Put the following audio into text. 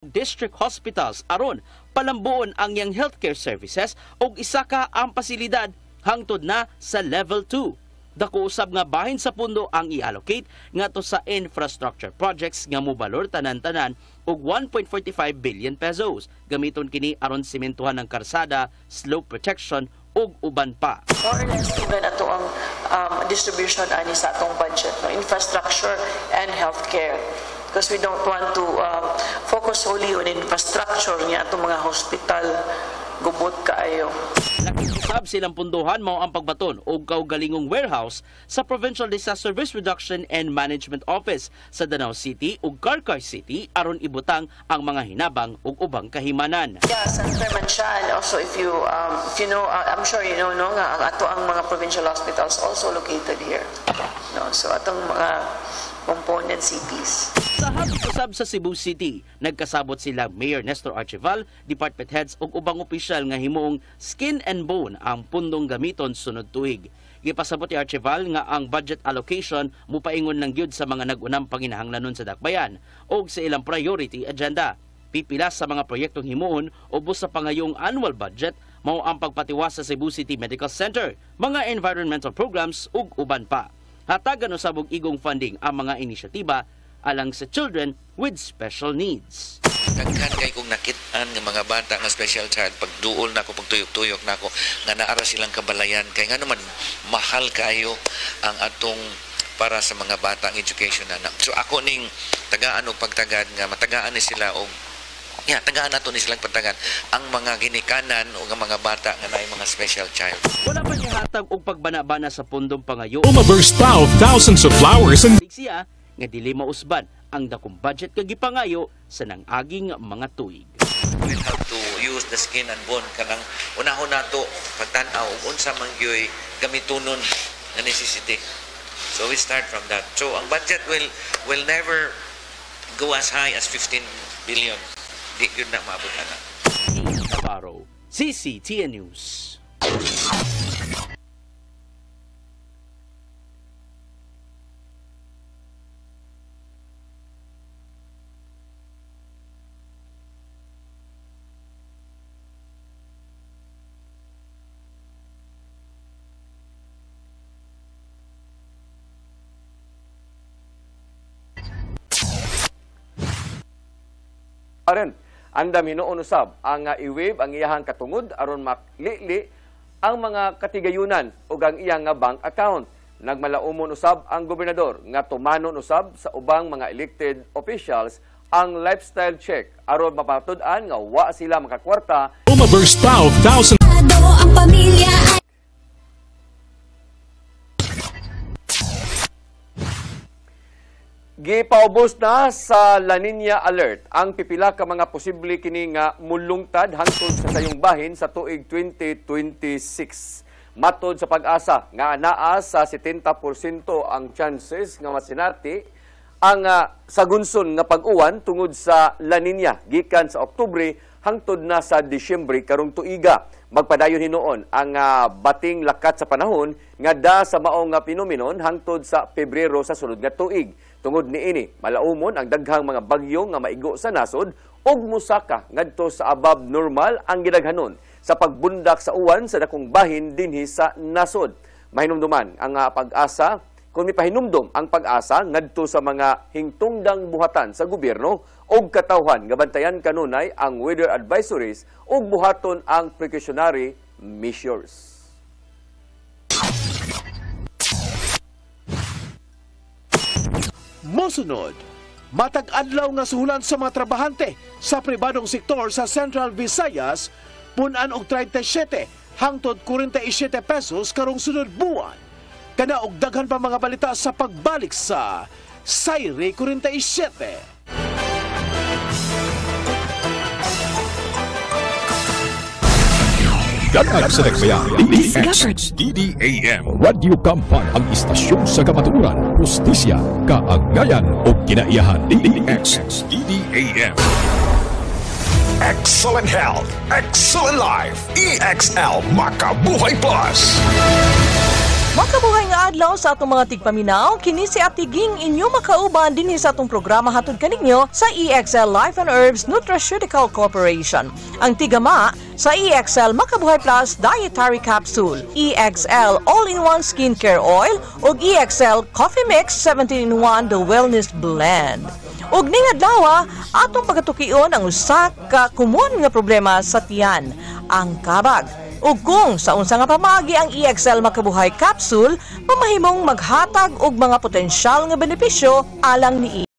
district hospitals aron palambuon ang yang healthcare services ug isa ka ang pasilidad hangtod na sa level 2. Dako usab nga bahin sa pundo ang i-allocate ngadto sa infrastructure projects nga mobalor tanan-tanan og 1.45 billion pesos. Gamiton kini aron simentuhan ng karsada, slope protection ug uban pa. More or less even ato ang distribution ani sa atong budget, no, infrastructure and healthcare. Because we don't want to focus solely on infrastructure niya atong mga hospital, gubot kaayo. Nakikisab silang punduhan mao ang pagbaton og kaugalingong warehouse sa Provincial Disaster Risk Reduction and Management Office sa Danao City ug Carcar City aron ibutang ang mga hinabang ug ubang kahimanan. Yeah, Senator Mansian, also if you know, I'm sure you know, no, nga ang ato ang mga provincial hospitals also located here. No, so atong mga component CPs. Sa habag-usab sa Cebu City, nagkasabot sila Mayor Nestor Archival, department heads ug ubang opisyal nga himuong skin and bone ang pundong gamiton sunod tuig. Gipasabot ni Archival nga ang budget allocation mupaingon lang gyud sa mga nag-unang panginahanglanon sa dakbayan ug sa ilang priority agenda. Pipila sa mga proyektong himuon ubos sa pangayong annual budget mao ang pagpatiwas sa Cebu City Medical Center, mga environmental programs ug uban pa. Hatagan usab og igong funding ang mga inisyatiba alang sa children with special needs. Daghan kay kung nakit-an nga mga bata nga special child pagduol nako pagtuyok-tuyok nako nga naara silang kabalayan kay nga naman mahal kayo ang atong para sa mga bata ang education na. So ako ning tagaan og pagtagad nga matagaan ni sila og tagaan nato ni silang pagtagad ang mga ginikanan o ang mga bata nga naay mga special child. Wala pa nihatag og pagbana-bana sa pundong pangayo. Burst of thousands of flowers and siya nga dili mausban ang dakong budget kag gipangayo sa nang-aging mga tuig. We have to use the skin and bone kanang unahon nato pagtan-aw ug unsa man gyoy gamitonon nga necessity. So we start from that. So ang budget will never go as high as 15 billion. Di yun na maabot na. Navarro, CCTN News. Aron andam hinuon usab ang i-waive ang iyahang katungod aron maklili ang mga katigayunan ug ang iyang bank account. Nagmalaumon usab ang gobernador nga tumanon usab sa ubang mga elected officials ang lifestyle check aron mapatud-an nga wa sila makakwarta. Burst of thousands ang pamilya. Gipaubos na sa La Nina Alert ang pipila ka mga posible kini nga mulungtad hangtod sa sayong bahin sa tuig 2026. Matod sa pag-asa nga anaa sa 70% ang chances nga masinati ang sagunson nga pag-uwan tungod sa La Nina gikan sa Oktubre hangtod na sa Disyembre karong tuiga. Magpadayon hinuon ang bating lakat sa panahon nga da sa maong pinuminon hangtod sa Pebrero sa sulod nga tuig. Tungod niini, malaumon ang daghang mga bagyo nga maigo sa nasod ug musaka ngadto sa above normal ang gidaghanon sa pagbundak sa uwan sa dakong bahin dinhi sa nasod. Mahinumduman ang pag-asa kung mipahinumdom ang pag-asa ngadto sa mga hingtungdang buhatan sa gobyerno ug katawhan nga bantayan kanunay ang weather advisories ug buhaton ang precautionary measures. Mosunod, matag adlaw nga suhulan sa mga trabahante sa pribadong sektor sa Central Visayas, punan og 37 hangtod 47 pesos karong sunod buwan. Kana og daghan pa mga balita sa pagbalik sa Sayre 47. Ganag sa Nagbayan, DDAM, Radio Kampan ang istasyon sa kamaturan, justisya, kaagayan o kinaiyahan. DDAM. Excellent health, excellent life, EXL Makabuhay Plus. Makabuhay nga adlaw sa atong mga tigpaminaw, kini si Atiging inyo makauban dinhi sa atong programa hatod kaninyo sa EXL Life and Herbs Nutraceutical Corporation. Ang tigama sa EXL Makabuhay Plus Dietary Capsule, EXL All-in-One Skincare Oil ug EXL Coffee Mix 17-in-1 The Wellness Blend. Ug ning adlaw, atong pagatukion ang usa ka common nga problema sa tiyan, ang kabag. Ug kung sa unsa nga pamaagi ang EXL Makabuhay Capsule, mamahimong maghatag og mga potensyal nga benepisyo alang nii.